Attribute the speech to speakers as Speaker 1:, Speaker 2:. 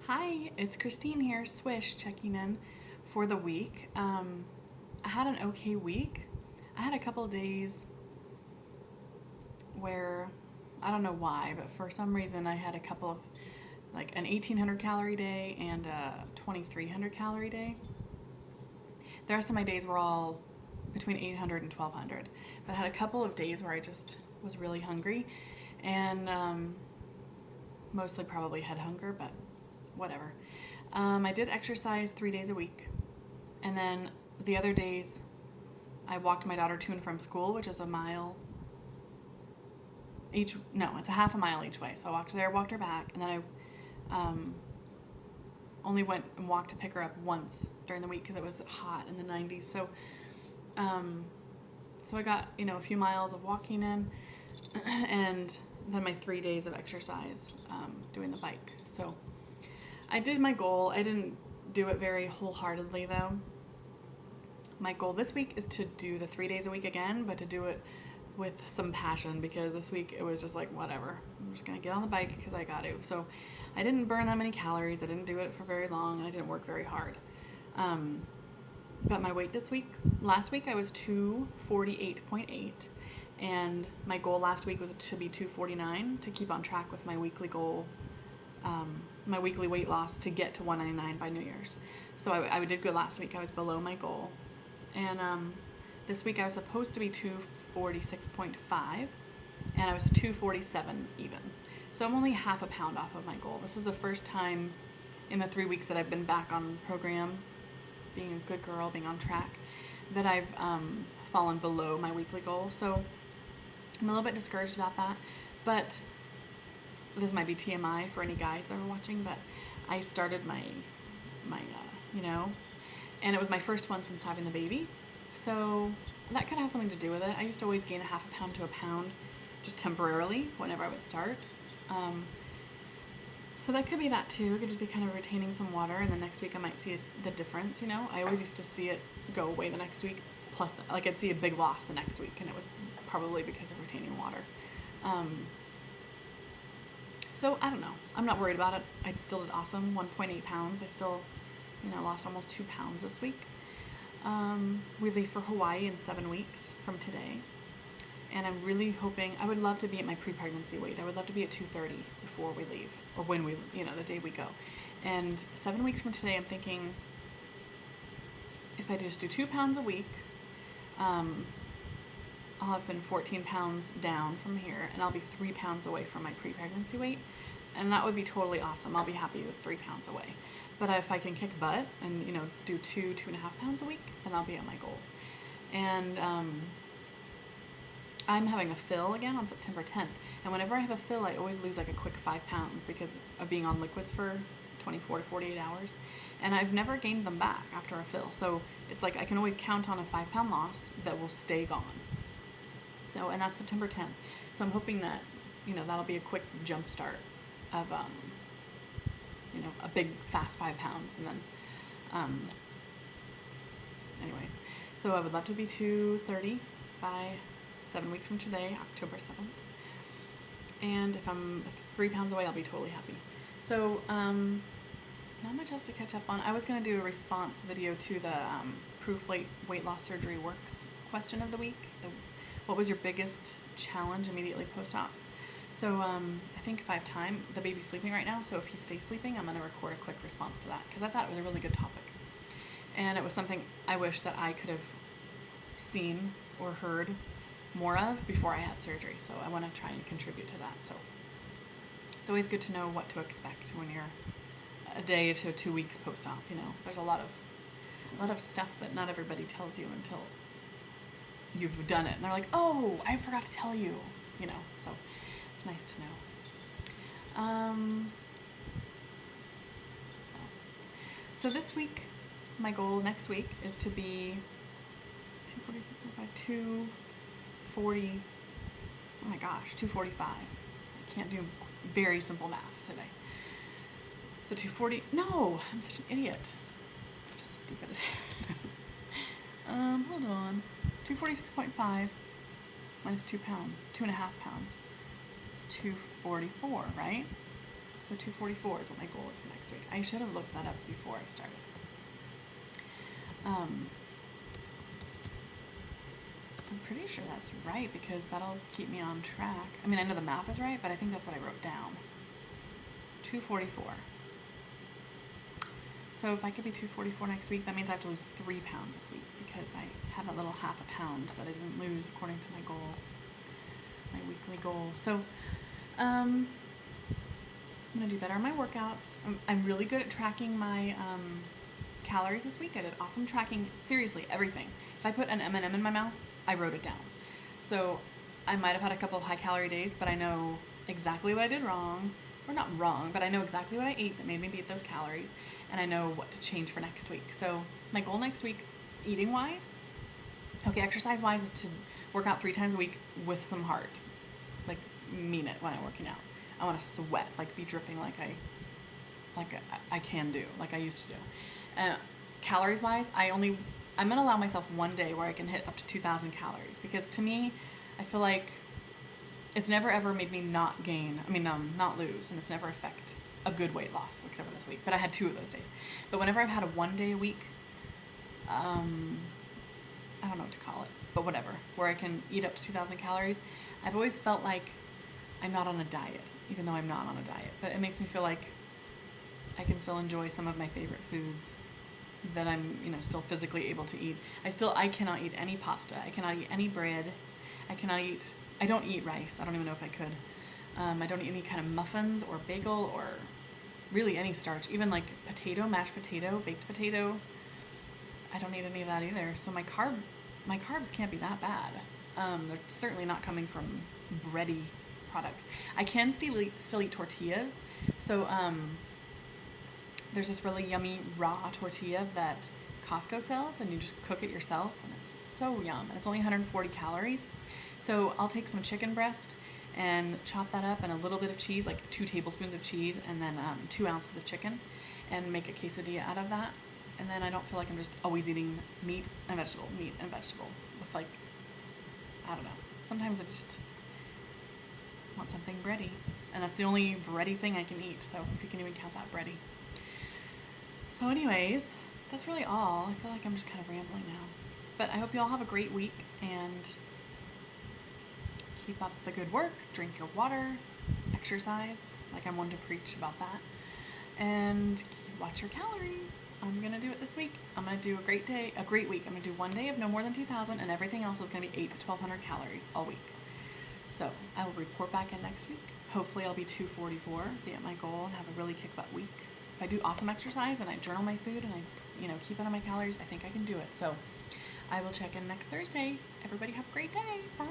Speaker 1: Hi, it's Christine here, Swish, checking in for the week. I had an okay week. I had a couple of days where I don't know why, but for some reason I had a couple of like an 1800 calorie day and a 2300 calorie day. The rest of my days were all between 800 and 1200. But I had a couple of days where I just was really hungry and mostly probably had hunger, but whatever. I did exercise 3 days a week. And then the other days, I walked my daughter to and from school, which is a mile each. No, it's a half a mile each way. So I walked there, walked her back, and then I only went and walked to pick her up once during the week because it was hot in the 90s. Um, so I got a few miles of walking in, and then my 3 days of exercise doing the bike. So I did my goal. I didn't do it very wholeheartedly though. My goal this week is to do the 3 days a week again, but to do it with some passion because this week it was just like, whatever. I'm just going to get on the bike because I got to. So I didn't burn that many calories. I didn't do it for very long, and I didn't work very hard. But my weight this week, last week I was 248.8, and my goal last week was to be 249 to keep on track with my weekly goal, my weekly weight loss to get to 199 by New Year's. So I did good last week. I was below my goal. And this week I was supposed to be 246.5, and I was 247 even. So I'm only half a pound off of my goal. This is the first time in the 3 weeks that I've been back on program, being a good girl, being on track, that I've fallen below my weekly goal. So I'm a little bit discouraged about that. But this might be TMI for any guys that are watching, but I started my and it was my first one since having the baby. So that could have something to do with it. I used to always gain a half a pound to a pound just temporarily whenever I would start. So that could be that too. It could just be kind of retaining some water, and the next week I might see the difference, I always used to see it go away the next week, plus like I'd see a big loss the next week, and it was probably because of retaining water. So I don't know. I'm not worried about it. I still did awesome. 1.8 pounds. I still, lost almost 2 pounds this week. We leave for Hawaii in 7 weeks from today. And I'm really hoping, I would love to be at my pre-pregnancy weight. I would love to be at 230 before we leave, or when we, the day we go. And 7 weeks from today, I'm thinking if I just do 2 pounds a week, I'll have been 14 pounds down from here, and I'll be 3 pounds away from my pre-pregnancy weight, and that would be totally awesome. I'll be happy with 3 pounds away. But if I can kick butt and, do 2.5 pounds a week, then I'll be at my goal. And I'm having a fill again on September 10th, and whenever I have a fill, I always lose like a quick 5 pounds because of being on liquids for 24 to 48 hours, and I've never gained them back after a fill. So it's like I can always count on a 5-pound loss that will stay gone. So, and that's September 10th. So I'm hoping that, that'll be a quick jump start of, a big fast 5 pounds. And then, anyways, so I would love to be 230 by 7 weeks from today, October 7th. And if I'm 3 pounds away, I'll be totally happy. So, not much else to catch up on. I was going to do a response video to the Proof Weight Loss Surgery Works question of the week. What was your biggest challenge immediately post-op? So I think if I have time, the baby's sleeping right now, so if he stays sleeping, I'm going to record a quick response to that, because I thought it was a really good topic. And it was something I wish that I could have seen or heard more of before I had surgery, so I want to try and contribute to that. So it's always good to know what to expect when you're a day to 2 weeks post-op. There's a lot of stuff that not everybody tells you until you've done it, and they're like, oh, I forgot to tell you, so it's nice to know. So this week, my goal next week is to be 240, oh my gosh, 245. I can't do very simple math today. So 240, no, I'm such an idiot. I'm just stupid. Hold on. 246.5 minus 2 pounds, 2.5 pounds. It's 244, right? So 244 is what my goal is for next week. I should have looked that up before I started. I'm pretty sure that's right because that'll keep me on track. I mean, I know the math is right, but I think that's what I wrote down. 244. So if I could be 244 next week, that means I have to lose 3 pounds this week because I had a little half a pound that I didn't lose according to my goal, my weekly goal. So I'm gonna do better on my workouts. I'm really good at tracking my calories this week. I did awesome tracking, seriously, everything. If I put an M&M in my mouth, I wrote it down. So I might have had a couple of high calorie days, but I know exactly what I did wrong. Or not wrong, but I know exactly what I ate that made me beat those calories, and I know what to change for next week. So my goal next week, eating wise, okay, exercise wise, is to work out 3 times a week with some heart. Like, mean it when I'm working out. I want to sweat, like be dripping like I can do, like I used to do. Calories wise, I'm gonna allow myself one day where I can hit up to 2,000 calories, because to me, I feel like it's never ever made me not lose, and it's never affect a good weight loss, except for this week. But I had 2 of those days. But whenever I've had a 1 day a week, I don't know what to call it, but whatever, where I can eat up to 2,000 calories, I've always felt like I'm not on a diet, even though I'm not on a diet. But it makes me feel like I can still enjoy some of my favorite foods that I'm, still physically able to eat. I cannot eat any pasta. I cannot eat any bread. I don't eat rice. I don't even know if I could. I don't eat any kind of muffins or bagel or really any starch. Even like potato, mashed potato, baked potato. I don't eat any of that either. So my carbs can't be that bad. They're certainly not coming from bready products. I can still eat tortillas. So there's this really yummy raw tortilla that Costco sells, and you just cook it yourself, and it's so yum. And it's only 140 calories. So I'll take some chicken breast and chop that up, and a little bit of cheese, like 2 tablespoons of cheese, and then 2 ounces of chicken, and make a quesadilla out of that. And then I don't feel like I'm just always eating meat and vegetable, with like, I don't know. Sometimes I just want something bready, and that's the only bready thing I can eat. So if you can even count that bready. So anyways, that's really all. I feel like I'm just kind of rambling now. But I hope you all have a great week, and keep up the good work, drink your water, exercise, like I'm one to preach about that, and watch your calories. I'm going to do it this week. I'm going to do a great week. I'm going to do 1 day of no more than 2,000, and everything else is going to be 800 to 1,200 calories all week. So I will report back in next week. Hopefully I'll be 244, be at my goal, and have a really kick-butt week. If I do awesome exercise and I journal my food and I, keep it on my calories, I think I can do it. So I will check in next Thursday. Everybody have a great day. Bye.